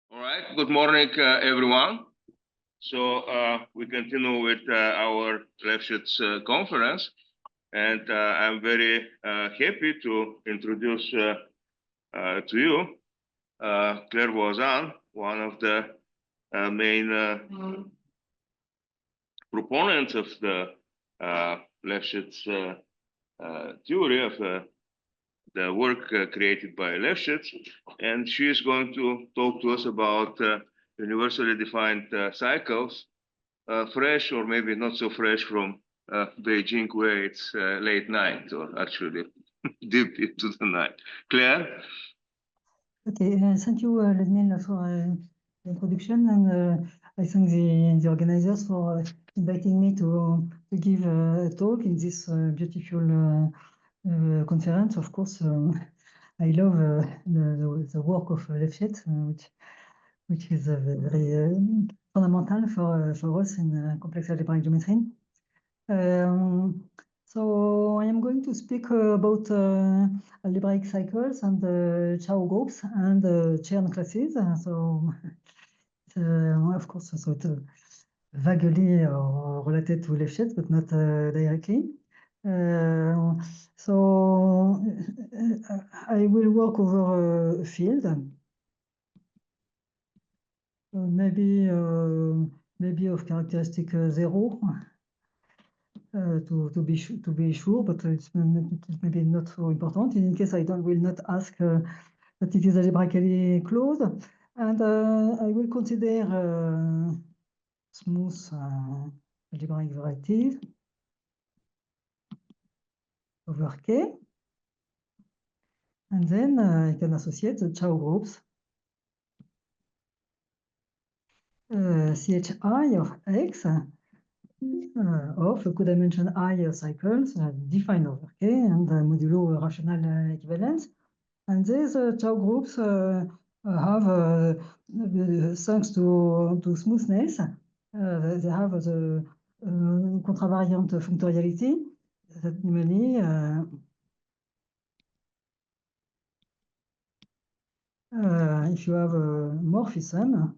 All right. Good morning, everyone. So we continue with our Lefschetz conference, and I'm very happy to introduce to you Claire Voisin, one of the main proponents of the Lefschetz theory of the work created by Lefschetz, and she is going to talk to us about universally defined cycles, fresh or maybe not so fresh from Beijing, where it's late night, or actually deep into the night. Claire? Okay, thank you, Ledmin, for the introduction, and I thank the organizers for inviting me to give a talk in this beautiful conference. Of course, I love the work of Lefschetz, which is very fundamental for us in complex algebraic geometry. So I am going to speak about algebraic cycles and Chow groups and Chern classes. So of course, so it's vaguely related to Lefschetz, but not directly. So I will work over a field. Maybe of characteristic 0. To be sure, but it's maybe not so important. In case I will not ask that it is algebraically closed, and I will consider smooth algebraic varieties over K, and then I can associate the Chow groups CHI of X of a codimension I cycles defined over K and modulo rational equivalence. And these Chow groups have, thanks to smoothness, they have the contravariant functoriality, that namely if you have a morphism,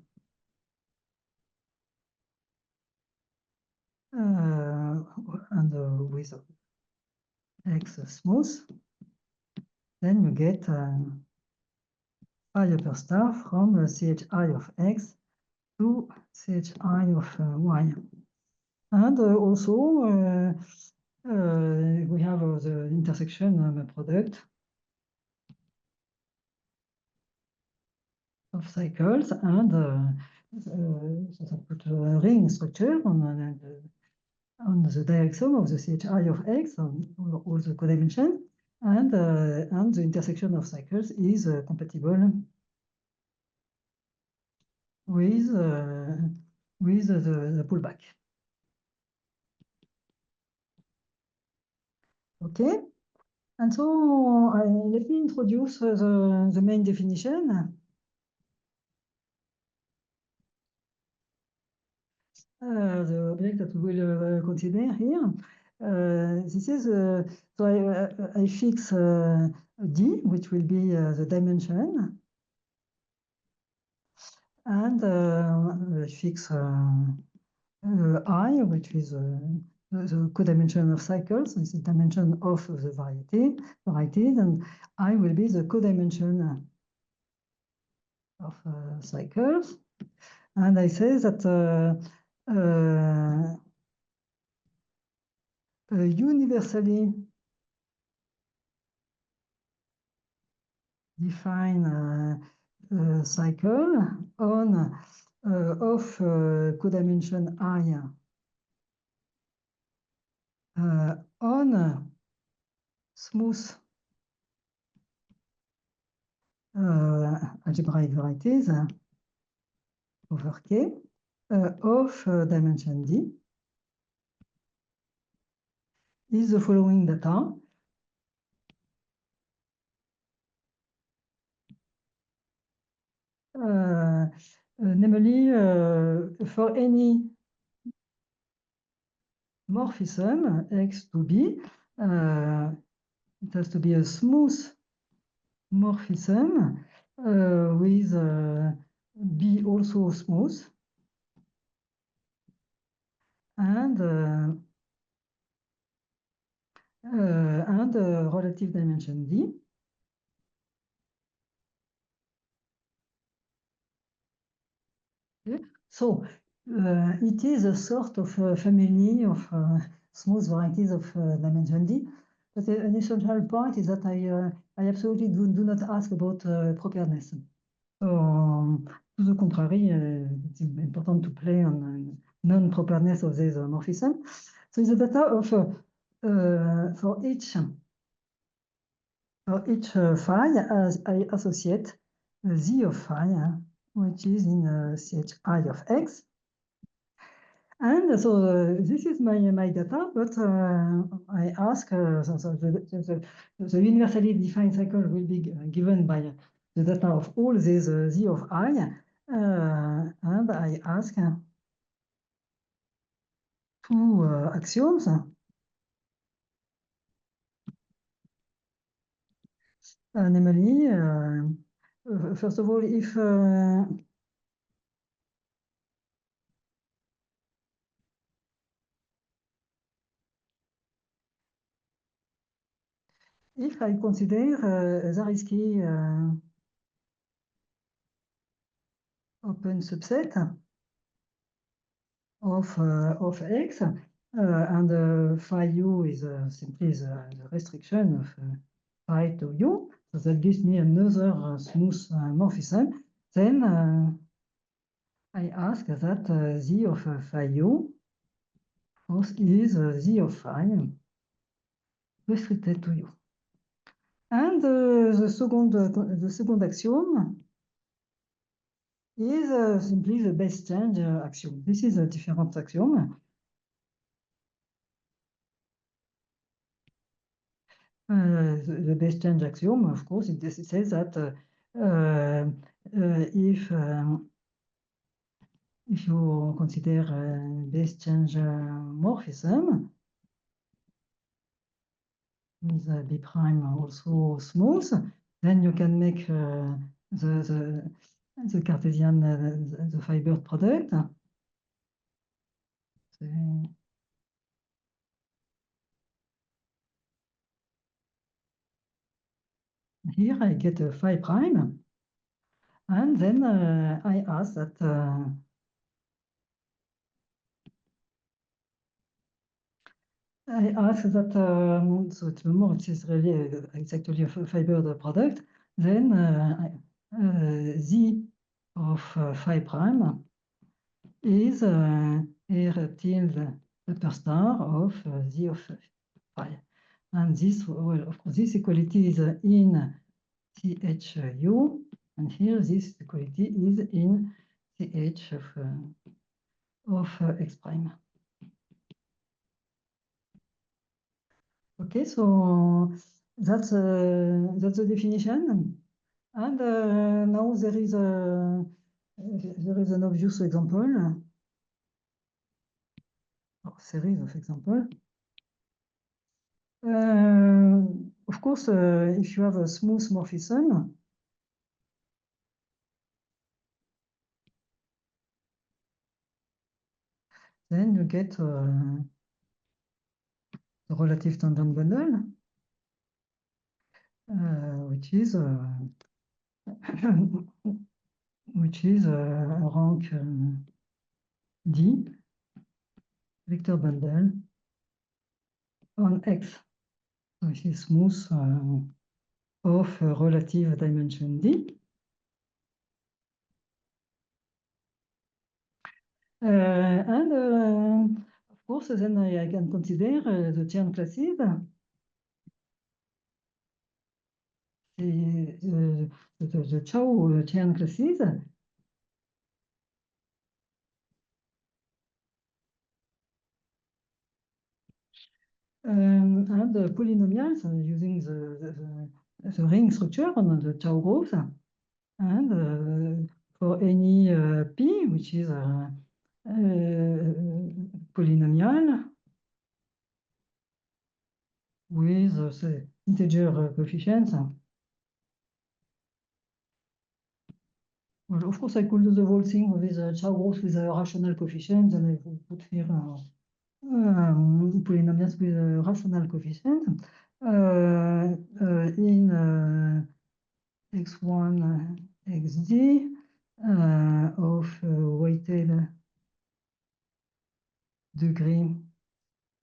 and with X smooth, then you get phi upper star from CHI of X to CHI of Y. And also we have the intersection product of cycles and put a ring structure on the direct sum of the CHI of X on all the codimension, and the intersection of cycles is compatible with the pullback. Okay, and so let me introduce the main definition. The object that we will consider here. This is so I fix D, which will be the dimension, and I fix I, which is the codimension of cycles. This is dimension of the varieties, and I will be the codimension of cycles. And I say that universally define cycle on of codimension I on smooth algebraic varieties over K of dimension D is the following data. Namely, for any morphism X to B, it has to be a smooth morphism with be also smooth and relative dimension D. Okay. So it is a sort of family of smooth varieties of dimension D. But an essential point is that I absolutely do not ask about preparedness. So, to the contrary, it's important to play on non-preparedness of this morphism. So the data of for each phi, as I associate z of phi, which is in chi of x. And so this is my data, but I ask, so the universally defined cycle will be given by the data of all these z of I, and I ask two axioms. Namely, first of all, if I consider Zariski open subset of X, and phi u is simply the restriction of phi to u, so that gives me another smooth morphism. Then I ask that z of phi u, of course, is z of phi restricted to u. And the second axiom is simply the base change axiom. This is a different axiom. The base change axiom, of course, it says that if you consider base change morphism with B prime also smooth, then you can make the Cartesian the fiber product. Here I get a phi prime, and then I ask that so it's more, it is really it's actually a fiber product. Then z of phi prime is a tilde upper star of z of phi. And this, well, of course, this equality is in CHU, and here this equality is in CH of X prime. Okay, so that's the definition. And now there is an obvious example, or series of example. Of course, if you have a smooth morphism, then you get the relative tangent bundle, which is rank D vector bundle on X, which is smooth of relative dimension D. And of course, then I can consider the Chern classes. The Chow Chern classes. And the polynomials using the ring structure on the Chow groups. And for any P, which is polynomial with the integer coefficients, Well, of course, I could do the whole thing with Chow growth with a rational coefficient, and I would put here polynomials with a rational coefficient in x1, xd of weighted degree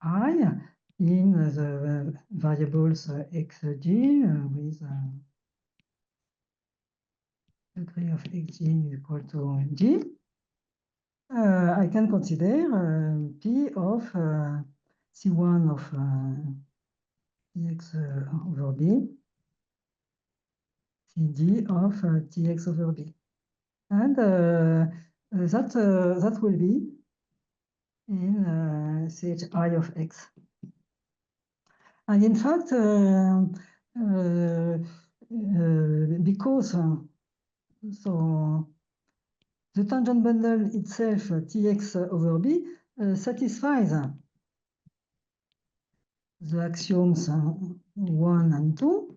I in the variables xg with degree of xg equal to g. I can consider P of C1 of Tx over B, Cd of Tx over B. And that will be in Chi of x. And in fact, because so the tangent bundle itself, Tx over B, satisfies the axioms 1 and 2.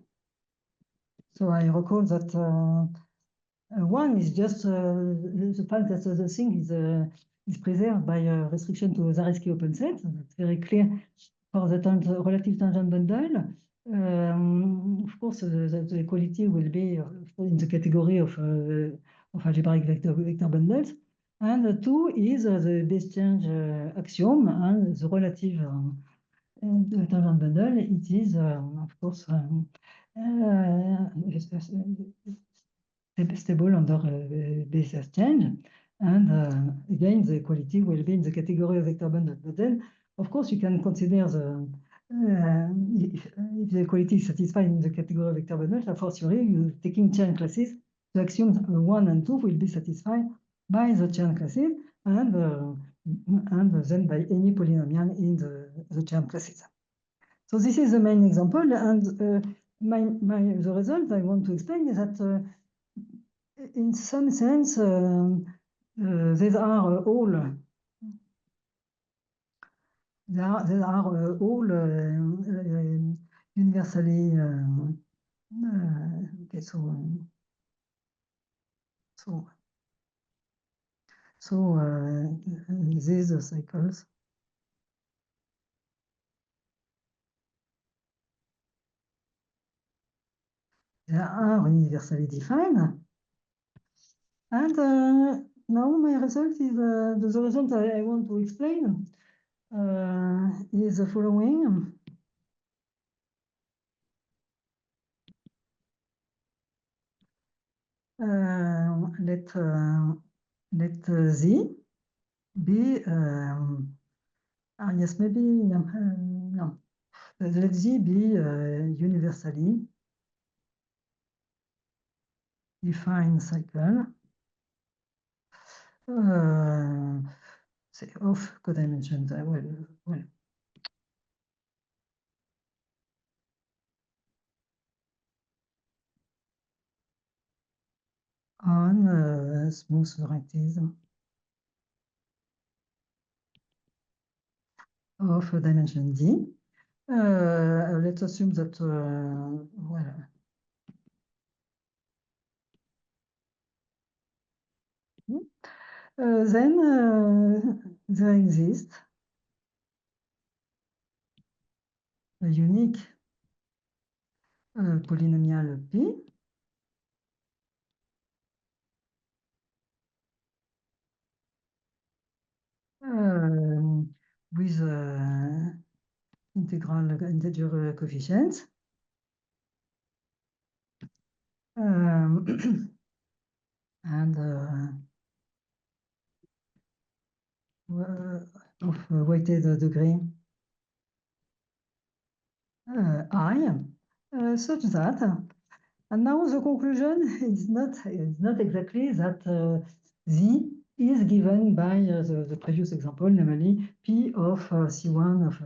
So I recall that 1 is just the fact that the thing is preserved by a restriction to the Zariski open set. That's very clear for the relative tangent bundle. Of course, the equality will be in the category of algebraic vector bundles. And 2 is the base change axiom, and the relative tangent bundle, it is, of course, stable under basis change. And again, the equality will be in the category of vector bundle. But then, of course, you can consider the if the equality is satisfied in the category of vector bundle, a fortiori, you taking Chern classes, the axioms 1 and 2 will be satisfied by the Chern classes and then by any polynomial in the Chern classes. So this is the main example, and the result I want to explain is that in some sense these are all universally okay, so these cycles they are universally defined. And now my result is the result I want to explain is the following. Let Z be yes, maybe no. Let Z be universally defined cycle of codimensions. Well, on smooth varieties of dimension D. Let's assume that well, then there exists a unique polynomial P with integral integer coefficients. And of weighted degree I, such that, and now the conclusion is not exactly that Z is given by the previous example, namely P of C1 of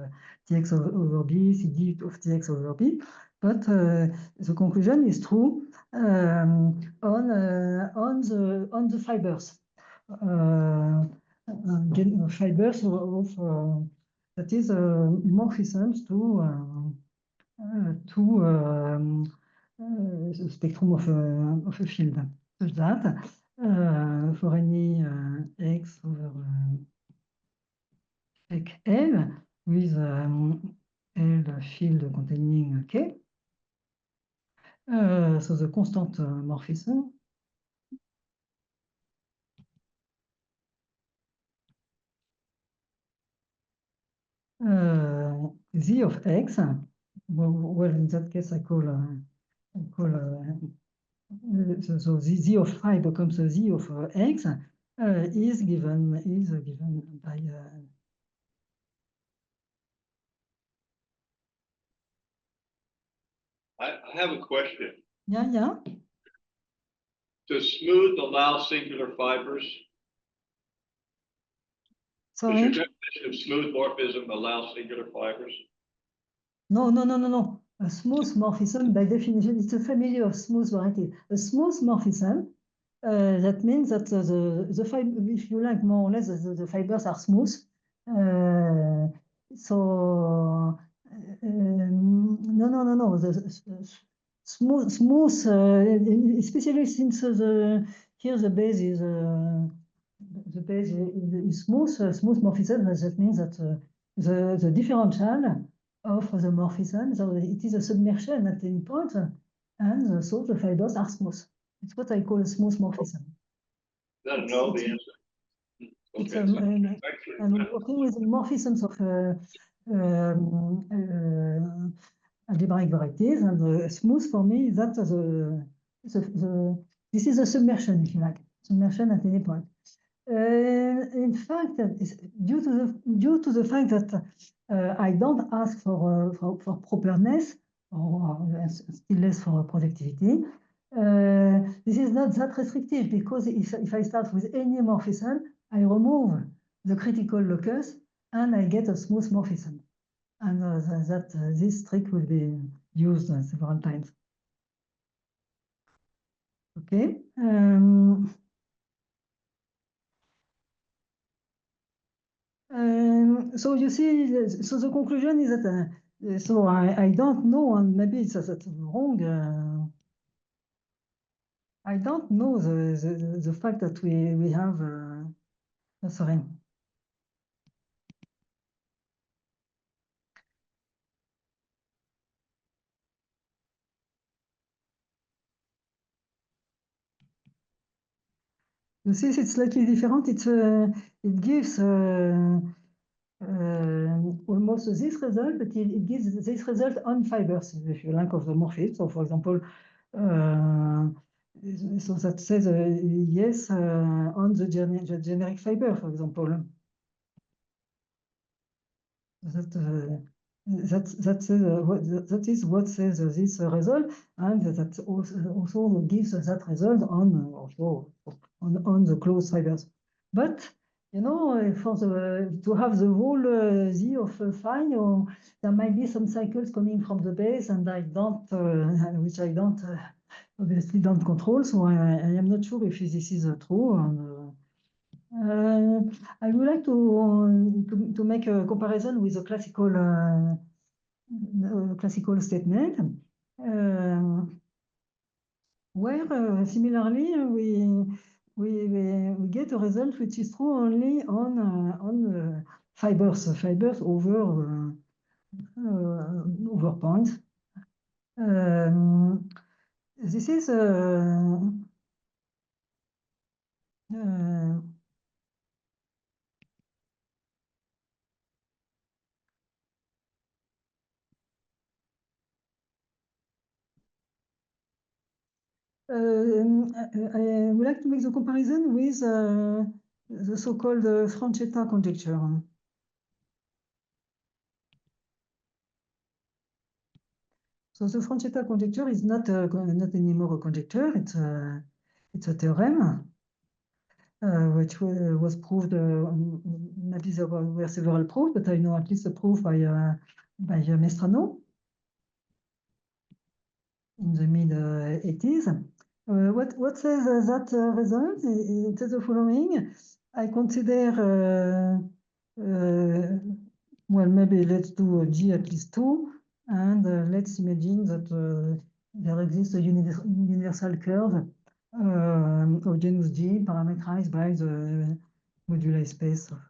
Tx over B, Cd of Tx over B, but the conclusion is true on the fibers. Fibers of that is morphisms to the spectrum of a field, such that for any x over L with L field containing K. So the constant morphism z of x. Well, in that case, I call so z of phi becomes z of x is given by I have a question. yeah. Does smooth allow singular fibers? Does your Sorry. definition of smooth morphism allow singular fibers? No. A smooth morphism, by definition, it's a family of smooth varieties. A smooth morphism, that means that the fiber, if you like, more or less, the fibers are smooth. So no. Smooth, especially since here the base is smooth. Smooth morphism. That means that the differential of the morphism, so it is a submersion at any point, and so the fibers are smooth. It's what I call a smooth morphism. No, the answer. It's Okay. and working with morphisms of algebraic varieties, and smooth for me is that this is a submersion, if you like, submersion at any point. In fact, due to the fact that I don't ask for properness, or still less for productivity, this is not that restrictive, because if I start with any morphism, I remove the critical locus and I get a smooth morphism. And this trick will be used several times. Okay. So you see, so the conclusion is that so I don't know, and maybe it's wrong. I don't know the fact that we have sorry. You see, it's slightly different. It gives almost this result, but it gives this result on fibers, if you like, of the morphism. So, for example, so that says yes on the generic fiber, for example. That is what says this result, and that also gives that result on the closed fibers. But you know, to have the whole Z of phi, there might be some cycles coming from the base, and I don't, which I don't obviously don't control. So I am not sure if this is true. I would like to make a comparison with a classical statement, where similarly we get a result which is true only on fibers over points. This is I would like to make the comparison with the so-called Francetta conjecture. So the Francetta conjecture is not anymore a conjecture; it's a theorem, which was proved. Maybe there were several proofs, but I know at least a proof by Mestrano in the mid-80s. What says that result? It says the following: I consider well, maybe let's do G at least 2, and let's imagine that there exists a universal curve of genus G parameterized by the moduli space of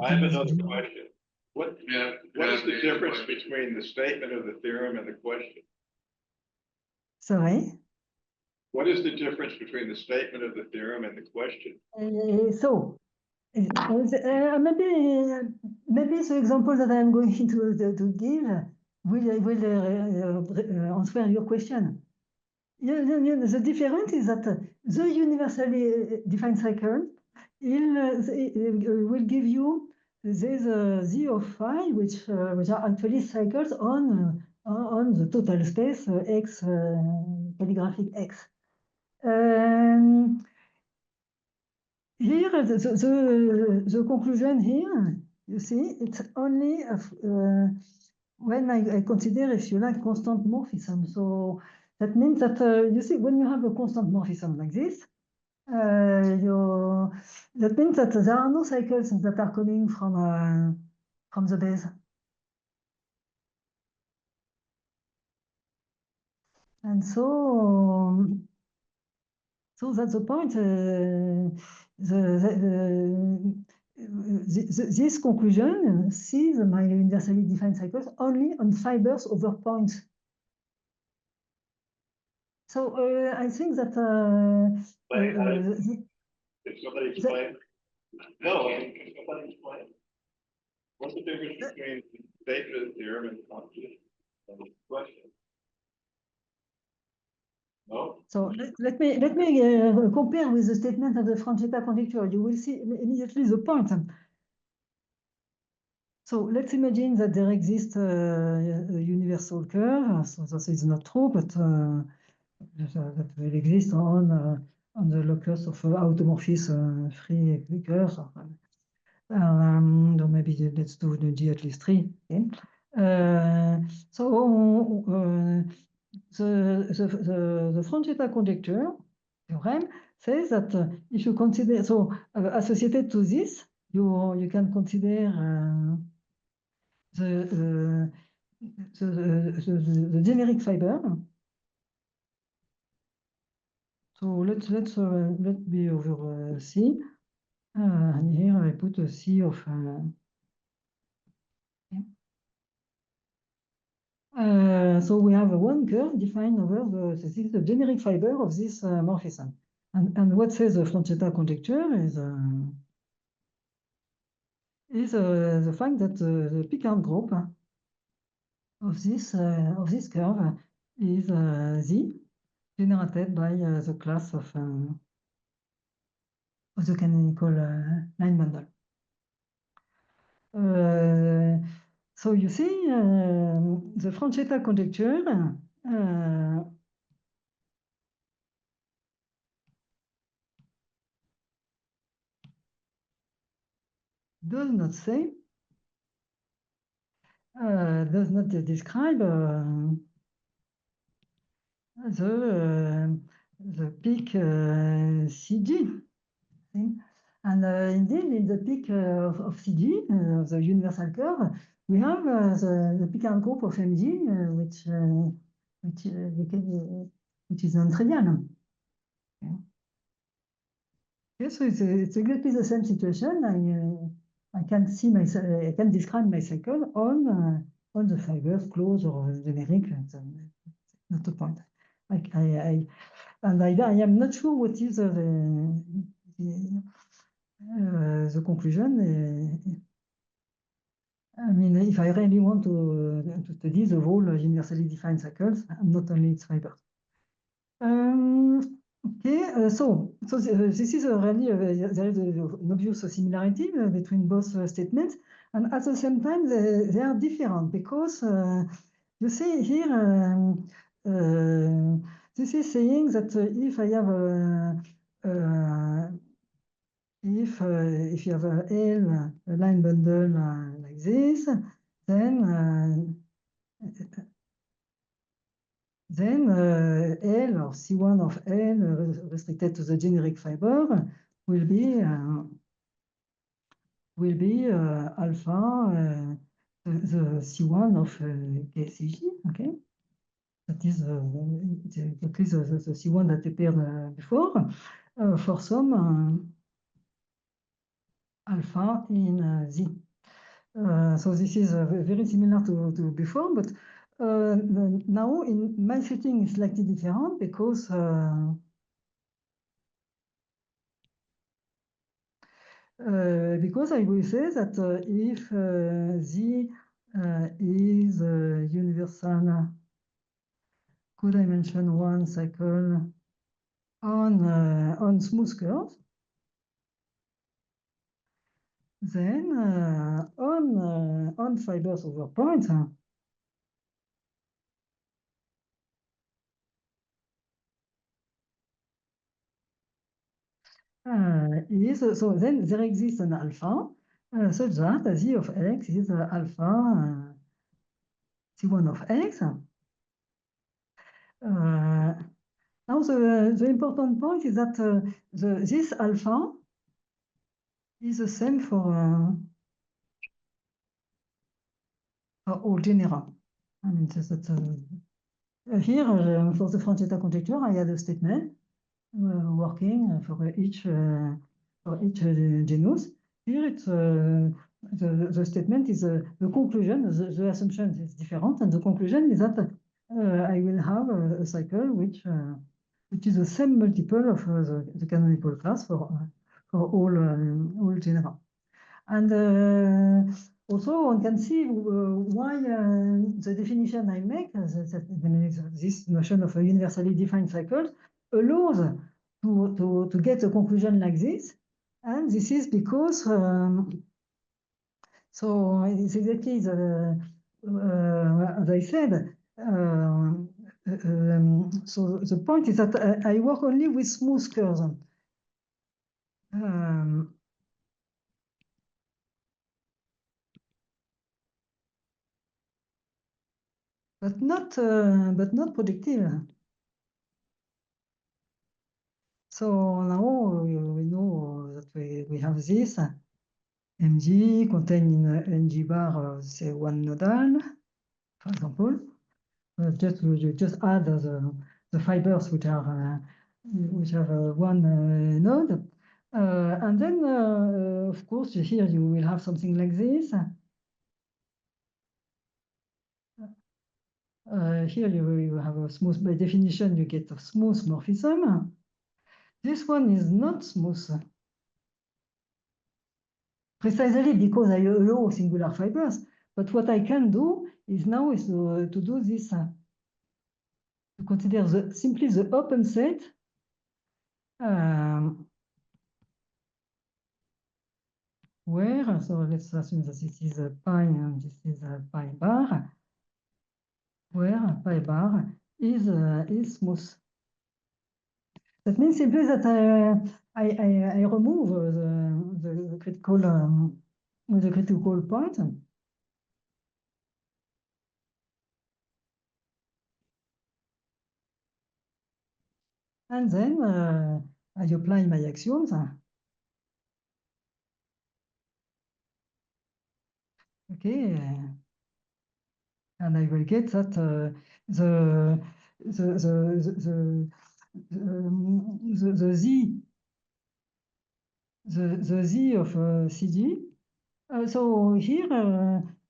I have genus another G. question. What is Yeah, the difference between the statement of the theorem and the question? Sorry. What is the difference between the statement of the theorem and the question? Maybe the example that I'm going to give will answer your question. The difference is that the universally defined cycle will give you this Z of phi, which are actually cycles on the total space X, polygraphic X. Here, the conclusion here, you see, it's only when I consider, if you like, constant morphism. So that means that, you see, when you have a constant morphism like this, that means that there are no cycles that are coming from the base. And so that's the point. This conclusion sees my universally defined cycles only on fibers over points. So I think that If somebody explain? No, can somebody explain? What's the difference between the statement of the theorem and the question? No? So let me compare with the statement of the Francetta conjecture. You will see immediately the point. So let's imagine that there exists a universal curve. So this is not true, but that will exist on the locus of automorphism free curves. Or maybe let's do the G at least 3. Okay? The Francetta conjecture theorem says that if you consider, associated to this, you can consider the generic fiber. So let be over C. And here I put a C of so we have one curve defined over this is the generic fiber of this morphism. And what says the Francetta conjecture is the fact that the Picard group of this curve is Z generated by the class of the canonical line bundle. So you see, the Francetta conjecture does not say, does not describe the peak CG. And indeed, in the peak of CG, the universal curve, we have the Picard group of MG, which is non-trivial. Okay, so it's exactly the same situation. I can see myself. I can describe my cycle on the fibers, close or generic. That's not the point. I am not sure what is the conclusion. I mean, if I really want to study the whole universally defined cycles, not only its fibers. Okay, so this is really there is an obvious similarity between both statements, and at the same time they are different because you see here this is saying that if I have if you have a L a line bundle like this, then L or C1 of L restricted to the generic fiber will be alpha the C1 of KCG, okay? that is exactly the C1 that appeared before for some alpha in Z. So this is very similar to before, but now in my setting is slightly different because I will say that if Z is universal codimension one cycle on smooth curves, then on fibers over points, so then there exists an alpha such that Z of X is alpha C1 of X. Now the important point is that this alpha is the same for all genera. I mean, here for the Franz Zeta conjecture, I had a statement working for each genus. Here it's the statement is the conclusion. The assumption is different, and the conclusion is that I will have a cycle which is the same multiple of the canonical class for all genera. And also one can see why the definition I make, this notion of a universally defined cycle, allows to get a conclusion like this. And this is because, so it's exactly as I said, so the point is that I work only with smooth curves. But not projective. So now we know that we have this MG contained in NG bar, say one nodal, for example. You just add the fibers which have one node, and then of course here you will have something like this. Here you have a smooth, by definition you get a smooth morphism. This one is not smooth. Precisely because I allow singular fibers, but what I can do is now is to do this, to consider simply the open set where, so let's assume that this is a pi and this is a pi bar, where pi bar is smooth. That means simply that I remove the critical point. And then I apply my axioms. Okay, and I will get that the Z of CG. So here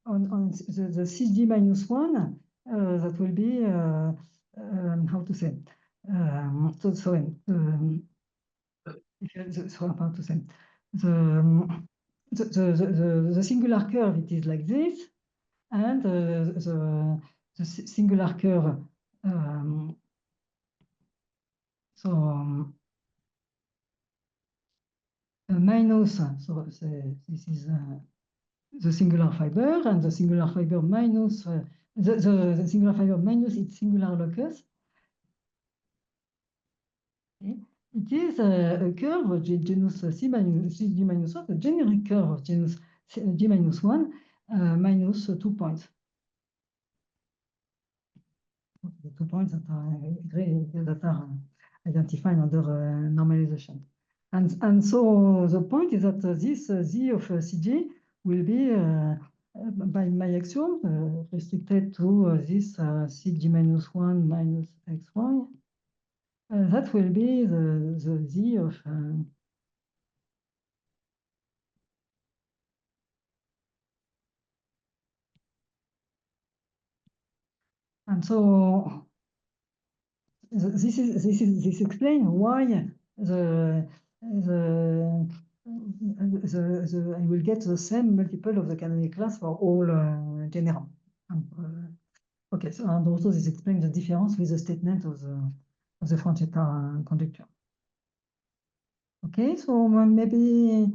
on the CG minus one, that will be how to say. So sorry. So how to say the singular curve, it is like this, and the singular curve, minus, so this is the singular fiber, and the singular fiber minus the singular fiber minus its singular locus. Okay. It is a curve of genus C minus G minus 1, a generic curve of genus G minus 1 minus 2 points. The 2 points that are identified under normalization. And so the point is that this Z of CG will be by my axiom restricted to this cg minus 1 minus xy. That will be the z of and so this explains why I will get the same multiple of the canonical class for all genera. Okay, so and also this explains the difference with the statement of the Francetta conjecture. Okay, so maybe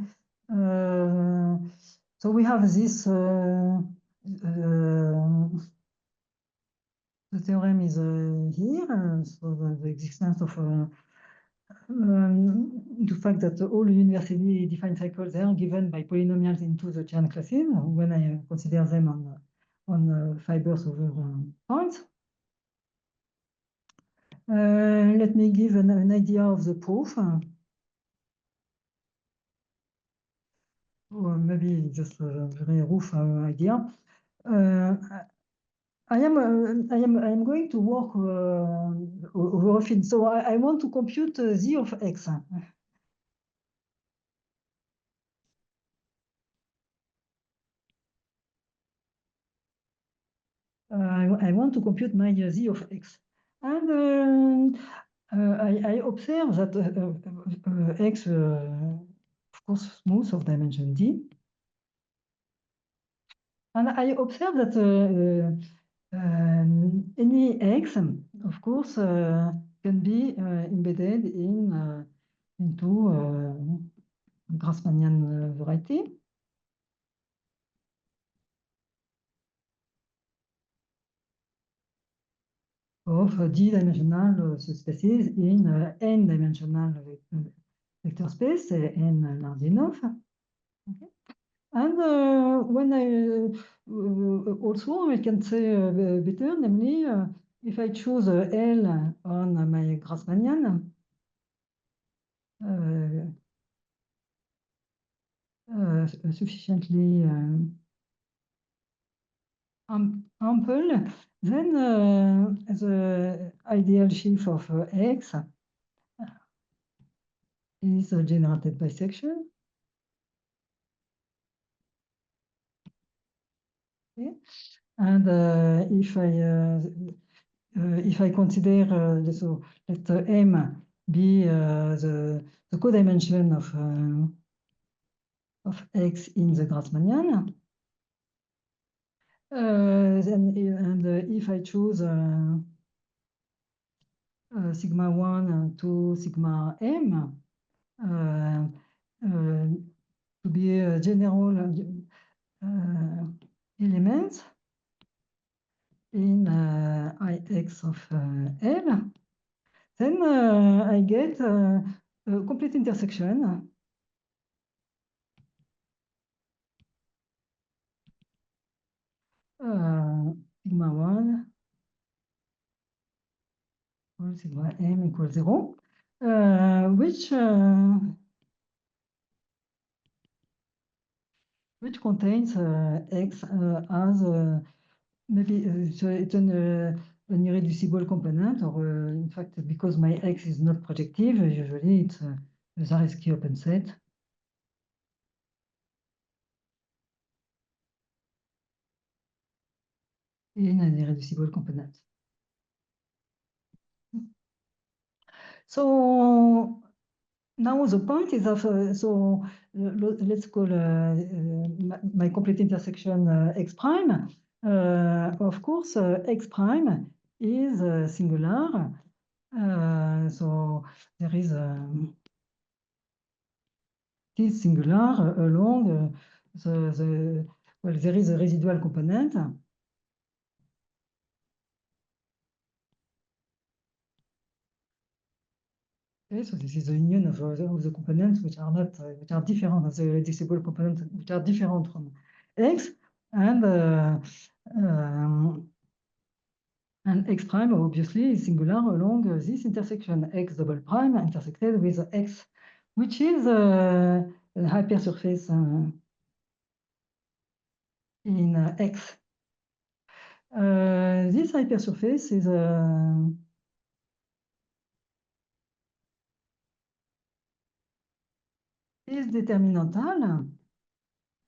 so we have this the theorem is here, so the existence of the fact that all universally defined cycles are given by polynomials into the Chern classes when I consider them on fibers over points. Let me give an idea of the proof. Or maybe just a very rough idea. I am going to work over a field. So I want to compute z of x. I want to compute my z of x. And I observe that x, of course, smooth of dimension d. And I observe that any x, of course, can be embedded into Grassmannian variety. Of d-dimensional subspaces in n-dimensional vector space, n large enough. Okay. And when also I can say better, namely, if I choose L on my Grassmannian, sufficiently ample, then the ideal sheaf of X is a generated bisection. Okay. And if I consider so let M be the codimension of X in the Grassmannian, then if I choose sigma 1 to sigma M to be a general element in Ix of L, then I get a complete intersection sigma 1 or sigma M equals 0, which contains X as maybe so it's an irreducible component, or in fact, because my X is not projective, usually it's a Zariski open set. In an irreducible component. So now the point is of so let's call my complete intersection X prime. Of course, X prime is singular. So there is this singular along well, there is a residual component. Okay, so this is the union of the components which are not which are different, the reducible components which are different from X, and X prime obviously is singular along this intersection X double prime intersected with X, which is a hypersurface in X. This hypersurface is determinantal.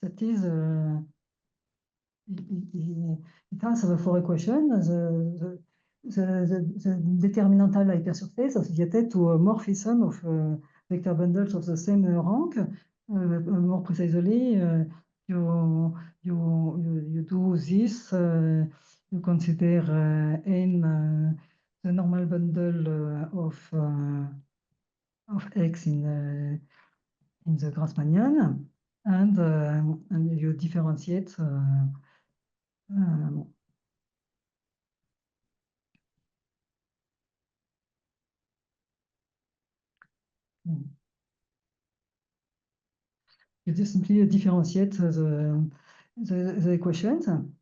That is, it has four equations. The determinantal hypersurface associated to a morphism of vector bundles of the same rank. More precisely, you do this. You consider n the normal bundle of X in the Grassmannian, and you differentiate. You just simply differentiate the equations, and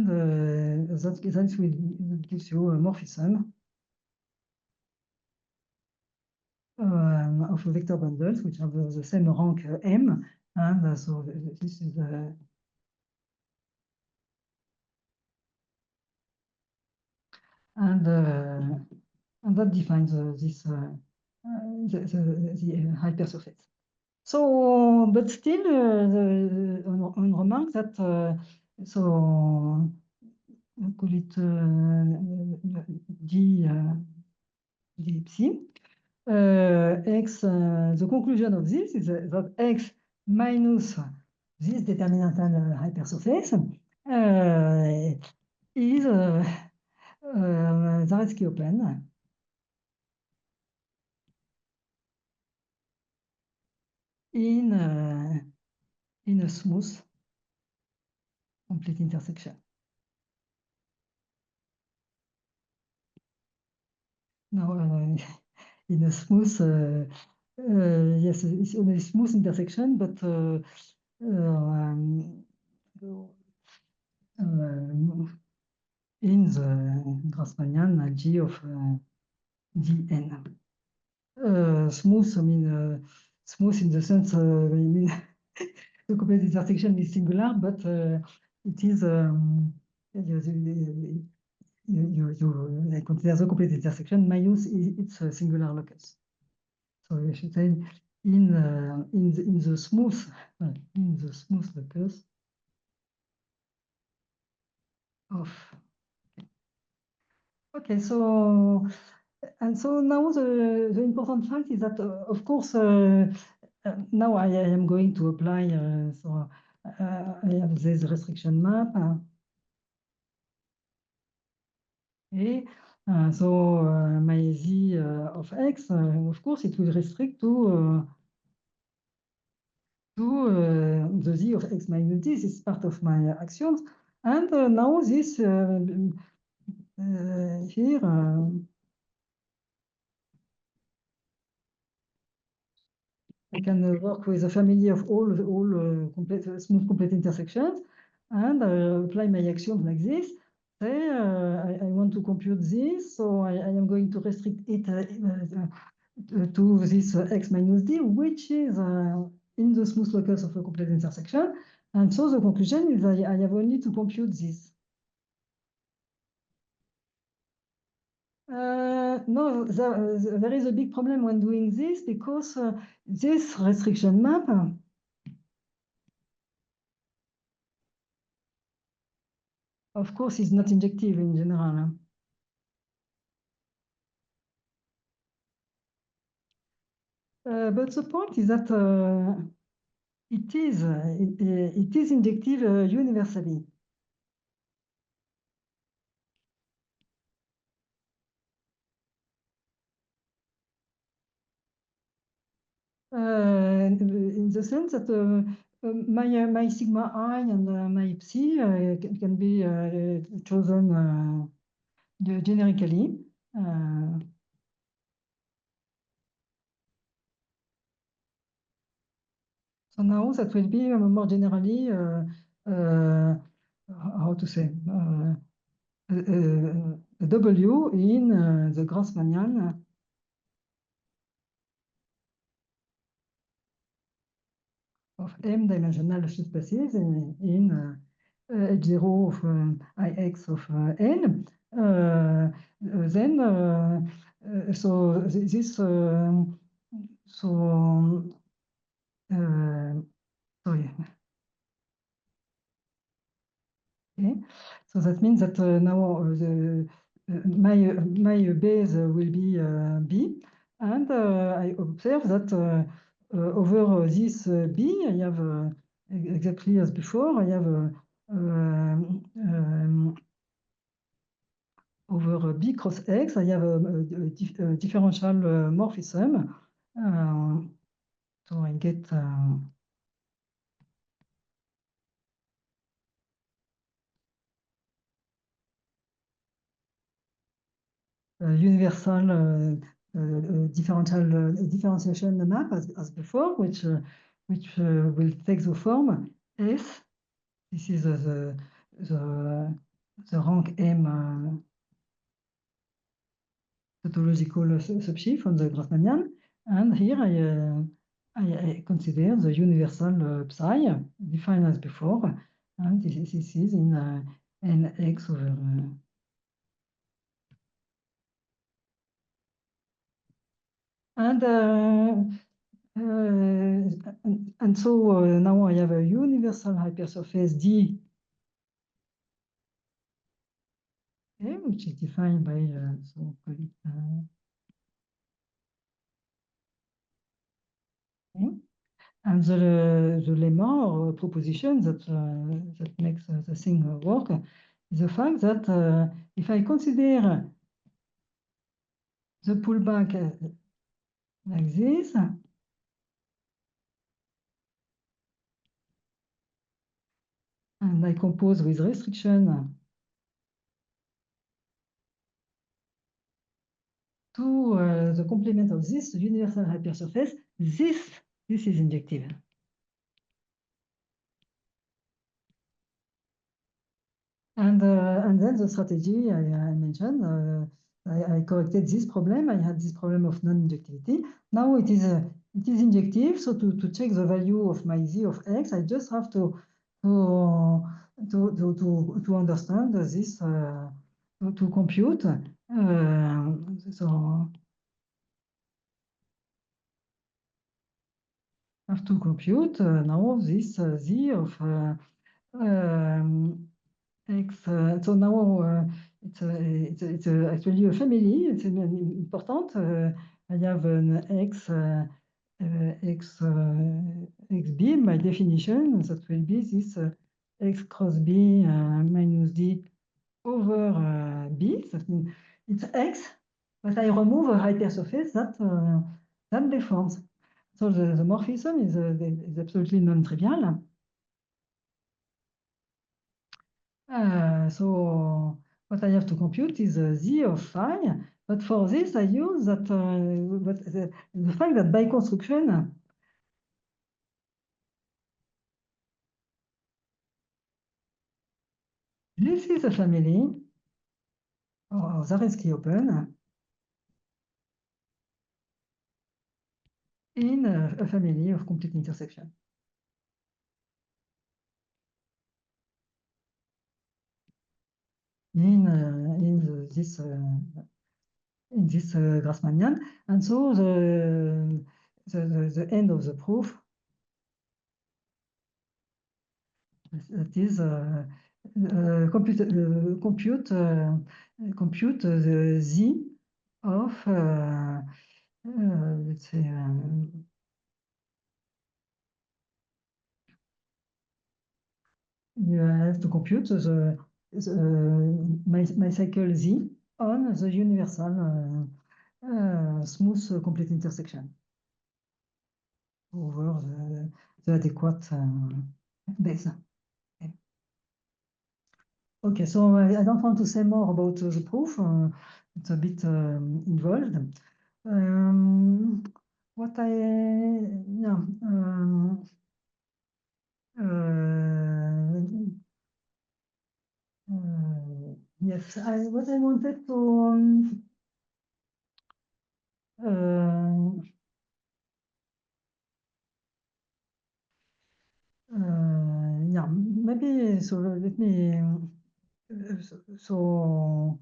that will gives you a morphism of vector bundles which have the same rank m, and so this is and that defines this the hypersurface. So, but still, on remark that so we call it d psi. X, the conclusion of this is that X minus this determinantal hypersurface is Zariski open in a smooth complete intersection. Now, in a smooth, yes, it's a smooth intersection, but in the Grassmannian G of Dn. Smooth, I mean, smooth in the sense, I mean, the complete intersection is singular, but it is, you consider the complete intersection minus its singular locus. So I should say in the smooth locus of. Okay, so and so now the important fact is that of course now I am going to apply so I have this restriction map. Okay, so my z of x, of course, it will restrict to the z of x minus d. This is part of my actions, and now this here. I can work with a family of all complete smooth complete intersections, and apply my axiom like this. Say I want to compute this, so I am going to restrict it to this x minus d, which is in the smooth locus of a complete intersection. And so the conclusion is I have only to compute this. No, there is a big problem when doing this, because this restriction map of course is not injective in general. But the point is that it is injective universally. In the sense that my sigma I and my psi can be chosen generically. So now that will be more generally how to say a W in the Grassmannian of m-dimensional subspaces in H0 of Ix of n, then so this so sorry. Okay, so that means that now my base will be B, and I observe that over this B, I have exactly as before, I have over B cross X, I have a differential morphism. So I get universal differentiation map as before, which will take the form S. This is the rank M tautological subshift from the Grassmannian, and here I consider the universal psi defined as before, and this is in nx over and so now I have a universal hypersurface D, okay, which is defined by so call it okay. And the lemma or proposition that makes the thing work is the fact that if I consider the pullback like this, and I compose with restriction to the complement of this universal hypersurface, this is injective. And then the strategy I mentioned, I corrected this problem. I had this problem of non-injectivity. Now it is injective. So to check the value of my z of x, I just have to understand this to compute. So I have to compute now this z of X. So now it's actually a family. It's important. I have an X XB. My definition that will be this X cross B minus D over B. That means it's X, but I remove a hypersurface that deforms. So the morphism is absolutely non-trivial. So what I have to compute is z of phi, but for this I use that the fact that by construction this is a family of Zariski open in a family of complete intersection. In this Grassmannian, and so the end of the proof that is compute the z of let's say you have to compute my cycle z on the universal smooth complete intersection over the adequate base. Okay, so I don't want to say more about the proof. It's a bit involved. What I yeah. Yes, what I wanted to yeah, yeah, maybe so let me so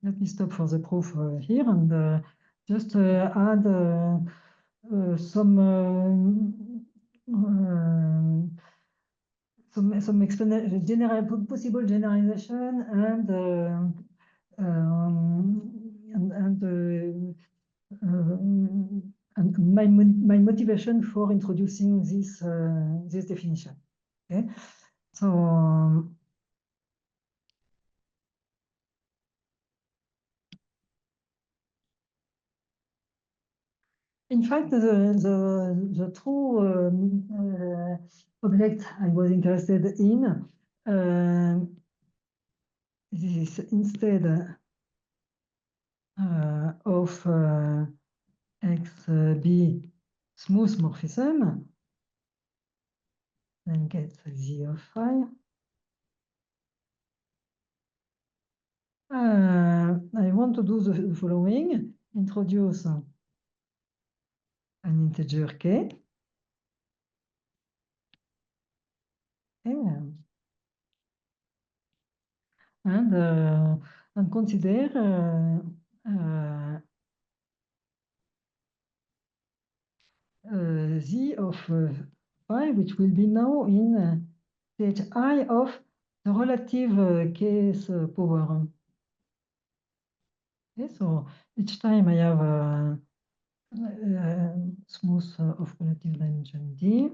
let me stop for the proof here and just add some possible generalization and my motivation for introducing this this definition. Okay, so in fact, the true object I was interested in is instead of XB smooth morphism, and get Z of phi. I want to do the following: introduce an integer k. Okay. And consider Z of phi, which will be now in stage I of the relative case power. Okay, so each time I have smooth of relative dimension D,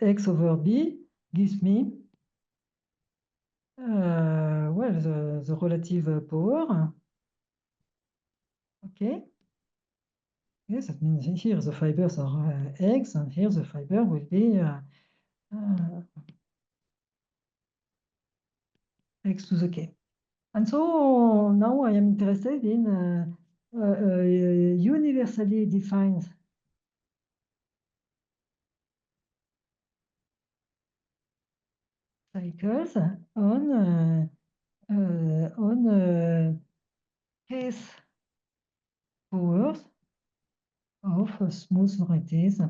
X over B gives me well the relative power. Okay. Yes, that means here the fibers are X, and here the fiber will be X to the K. And so now I am interested in universally defined cycles on case powers of smooth varieties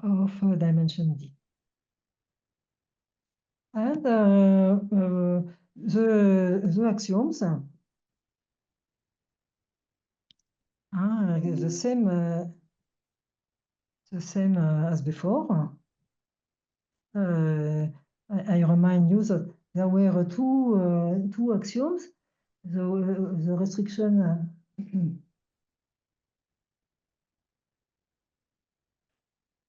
of dimension D. And the axioms are the same as before. I remind you that there were two axioms. The restriction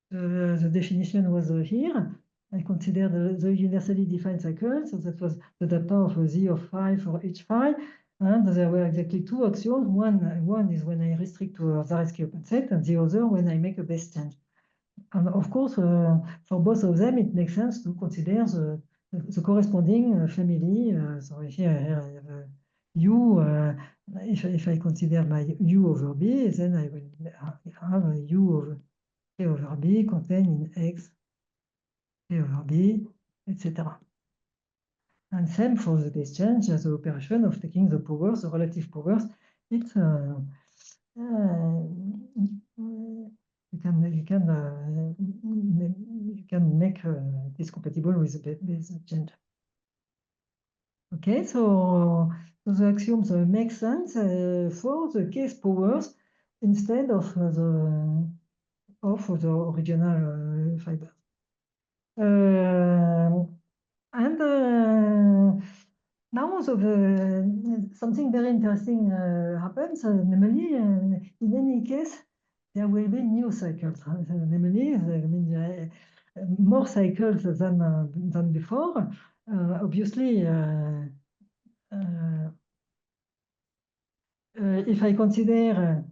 the definition was here. I consider the universally defined cycle, so that was the data of Z of phi for each phi, and there were exactly two axioms. One is when I restrict to a Zariski open set, and the other when I make a base change. And of course, for both of them, it makes sense to consider the corresponding family. So here I have a U. If I consider my U over B, then I will have a U over K over B contained in X, K over B, etc. And same for the base change, the operation of taking the powers, the relative powers. It's you can make this compatible with the base change. Okay, so the axioms make sense for the case powers instead of the original fiber. And now something very interesting happens. Namely, in any case, there will be new cycles. Namely, more cycles than before. Obviously, if I consider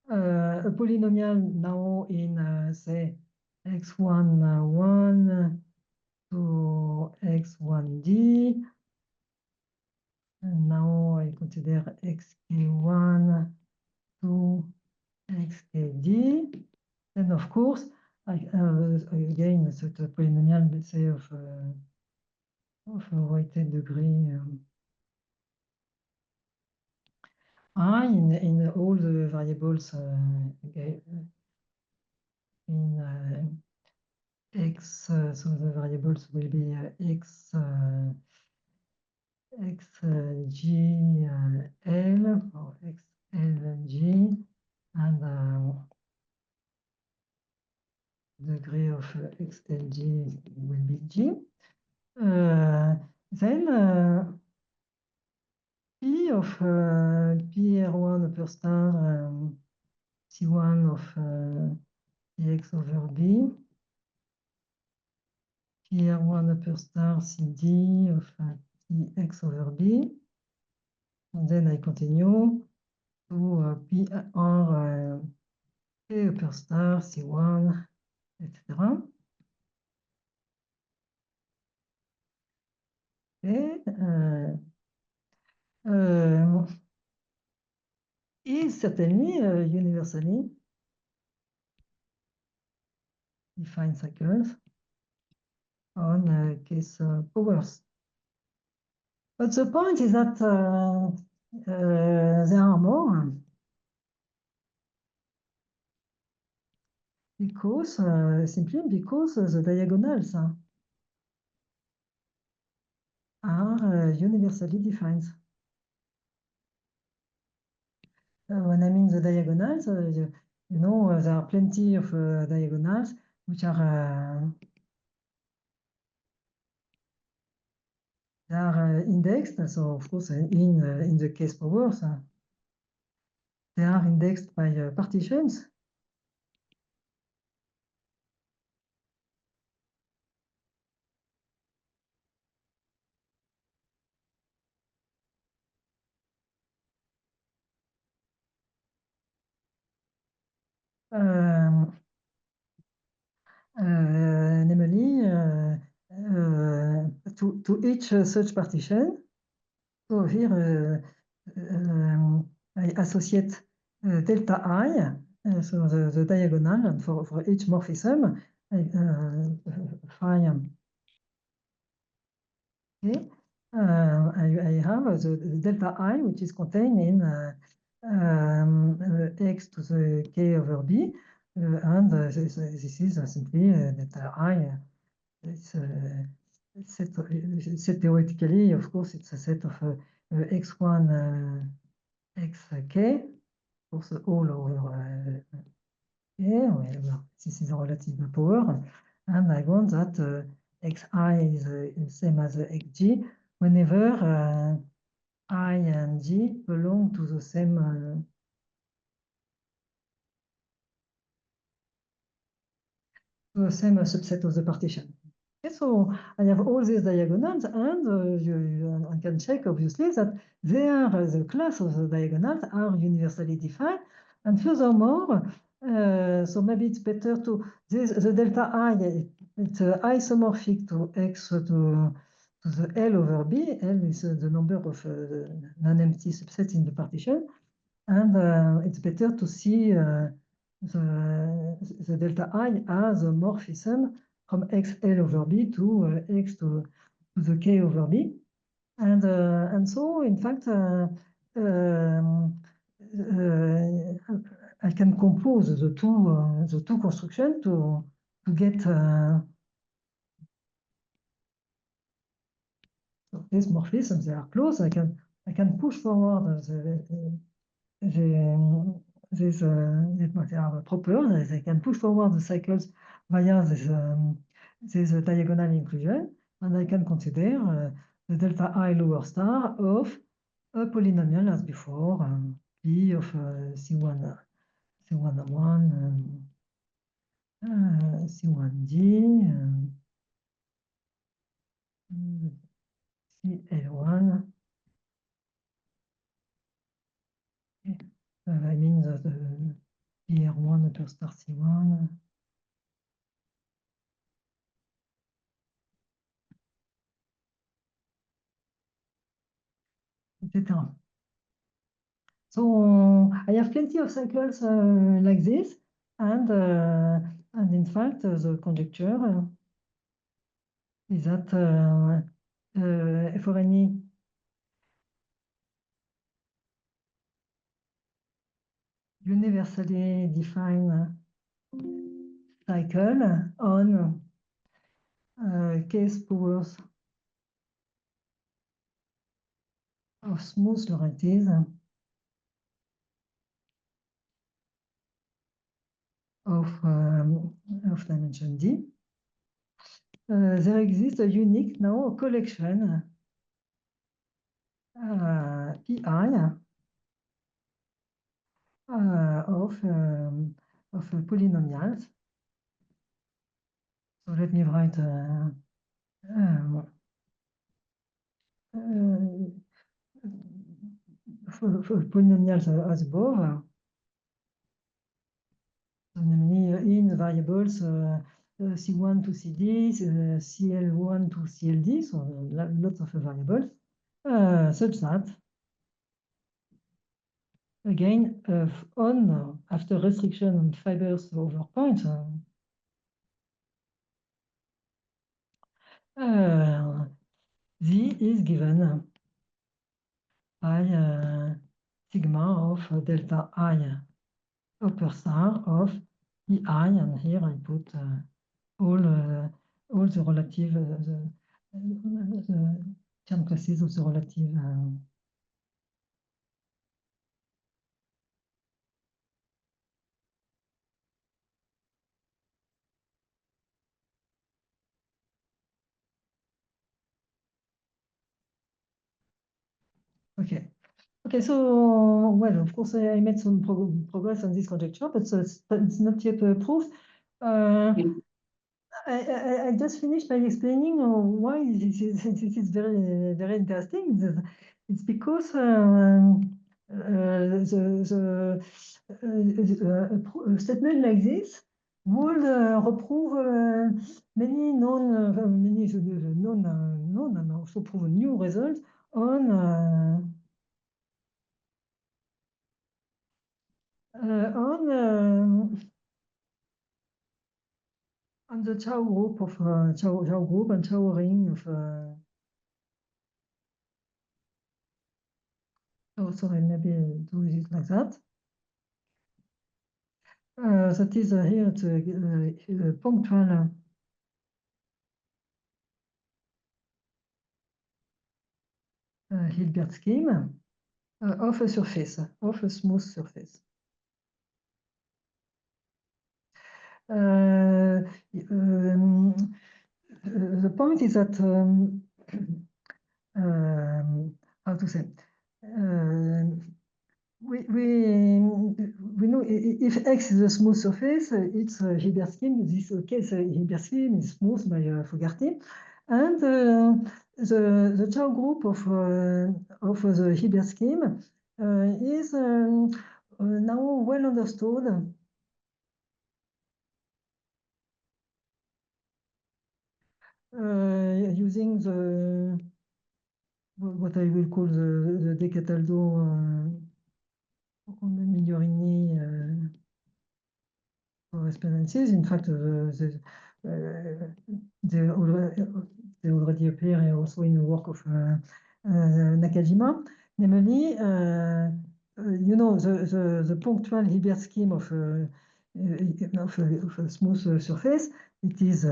a polynomial now in say x1 1 to x1d, and now I consider xk1 to xkd, then of course again such a polynomial, let's say of a weighted degree I in all the variables variables in x, so the variables will be x g l or x l g, and degree of x l g will be g. Then P of PR1 per star C1 of Px over B, PR1 per star CD of Px over B, and then I continue to PR P per star C1, etc. Et is certainly universally defined cycles on case powers. But the point is that there are more, because simply because the diagonals are universally defined. When I mean the diagonals, you know, there are plenty of diagonals which are they are indexed. So of course, in the case powers, they are indexed by partitions. Namely, to each such partition. So here I associate delta I, so the diagonal, and for each morphism, phi. Okay. I have the delta I, which is contained in x to the k over b, and this is simply delta I. It's set theoretically, of course, it's a set of x1 xk, of course, all over k. Well, this is a relative power, and I want that xi is the same as xg whenever I and g belong to the same subset of the partition. Okay, so I have all these diagonals, and I can check obviously that they are the class of the diagonals are universally defined, and furthermore, so maybe it's better to the delta I, it's isomorphic to x to the L over B. L is the number of non-empty subsets in the partition, and it's better to see the delta I as a morphism from xl over b to x to the k over b, and so in fact I can compose the two constructions to get so these morphisms. They are close. I can push forward these they are proper. They can push forward the cycles via this diagonal inclusion, and I can consider the delta I lower star of a polynomial as before, p of C1 C1 C1d CL1. I mean the PR1 per star C1. Etc. So I have plenty of cycles like this, and in fact the conjecture is that for any universally defined cycle on case powers of smooth lorentz of dimension D. There exists a unique now collection PI of polynomials. So let me write for polynomials as above. So namely in variables C1 to CD, CL1 to CLD, so lots of variables, such that again on after restriction on fibers over points. Z is given by sigma of delta I upper star of EI, and here I put all the relative the term classes of the relative okay. Okay, so, well, of course, I made some progress on this conjecture, but it's not yet proved. I just finished by explaining why this is very, very interesting. It's because a statement like this would reprove many known, and also prove new results on the Chow group of Chow group and Chow ring of oh, sorry, maybe do it like that. That is here it's a punctual Hilbert scheme of a surface, of a smooth surface. The point is that how to say we know if X is a smooth surface, it's a Hilbert scheme. In this case, Hilbert scheme is smooth by Fogarty, and the Chow group of the Hilbert scheme is now well understood. Using the what I will call the De Cataldo Migliorini correspondences. In fact, they already appear also in the work of Nakajima. Namely, you know, the punctual Hilbert scheme of a smooth surface. It is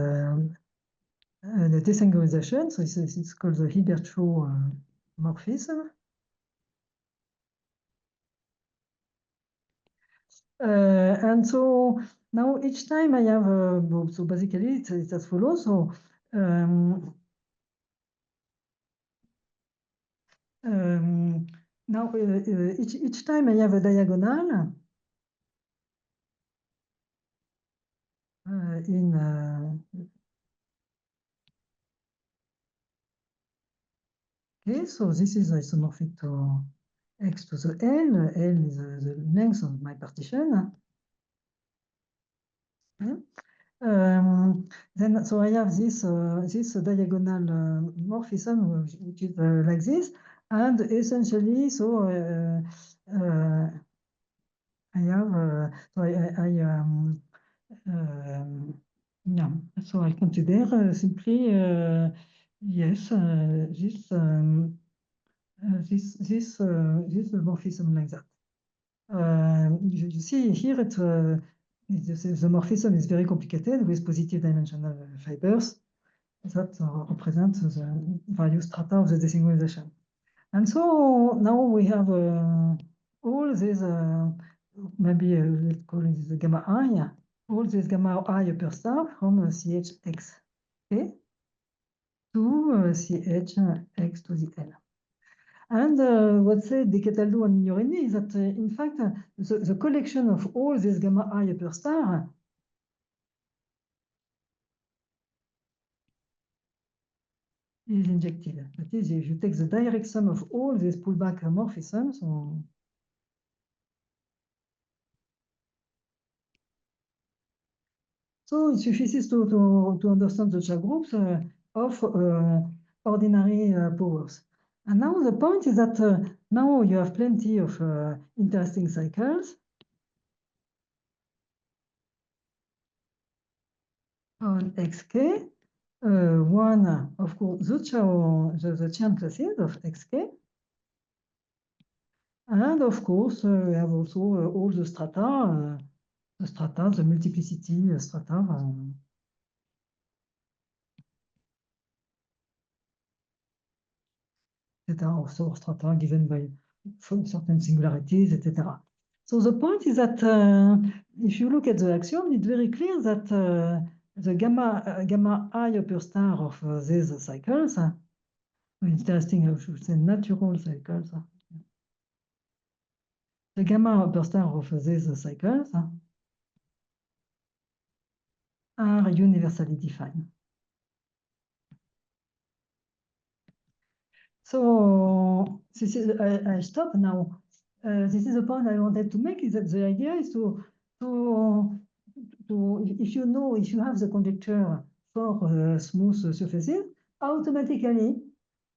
the desangurization, so it's called the Hilbert-Shaw morphism. And so now each time I have, so basically it's as follows. So now each time I have a diagonal in okay, so this is isomorphic to X to the L. L is the length of my partition. Then, so I have this diagonal morphism, which is like this, and essentially, so I have yeah. So I consider simply yes this morphism like that. You see here the morphism is very complicated with positive dimensional fibers that represent the various strata of the desynchronization. And so now we have all these, maybe let's call it the gamma I, all this gamma I upper star from CHX to CHX to the L. And what said De Cataldo and Ignorini is that, in fact, the collection of all these gamma I upper star is injected. That is, if you take the direct sum of all these pullback morphisms, so it suffices to understand the Char groups of ordinary powers. And now the point is that now you have plenty of interesting cycles on XK. One, of course, the Chern classes of XK. And of course, we have also all the strata, the multiplicity strata. Etc. Also strata given by certain singularities, etc. So the point is that if you look at the axiom, it's very clear that the gamma I upper star of these cycles, interesting, I should say natural cycles, the gamma upper star of these cycles are universally defined. So this is, I stop now. This is the point I wanted to make, is that the idea is if you know, if you have the conjecture for smooth surfaces, automatically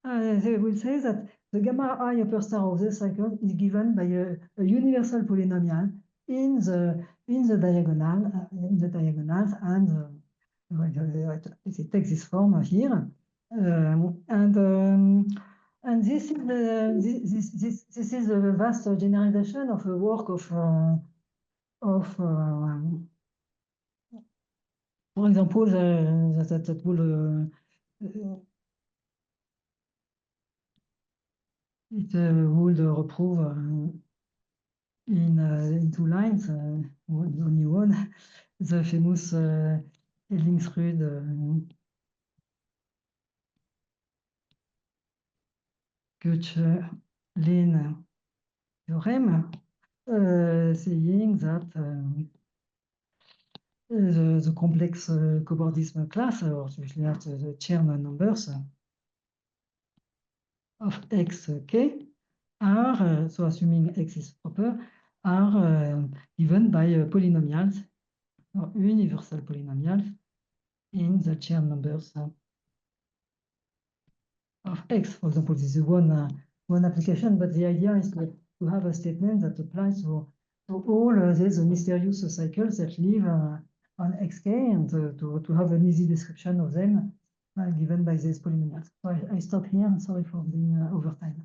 they will say that the gamma I upper star of the cycle is given by a universal polynomial in the diagonals, and it takes this form here, and this is a vast generalization of a work of for example, that will it would reprove in 2 lines, only one, the famous Ellingsrud Köchler-Lehn theorem, saying that the complex cobordism class, or especially the Chern numbers of xk are, so assuming x is proper, are given by polynomials or universal polynomials in the Chern numbers of x. For example, this is one application, but the idea is to have a statement that applies to all these mysterious cycles that live on xk, and to have an easy description of them given by these polynomials. So I stop here. Sorry for being over time.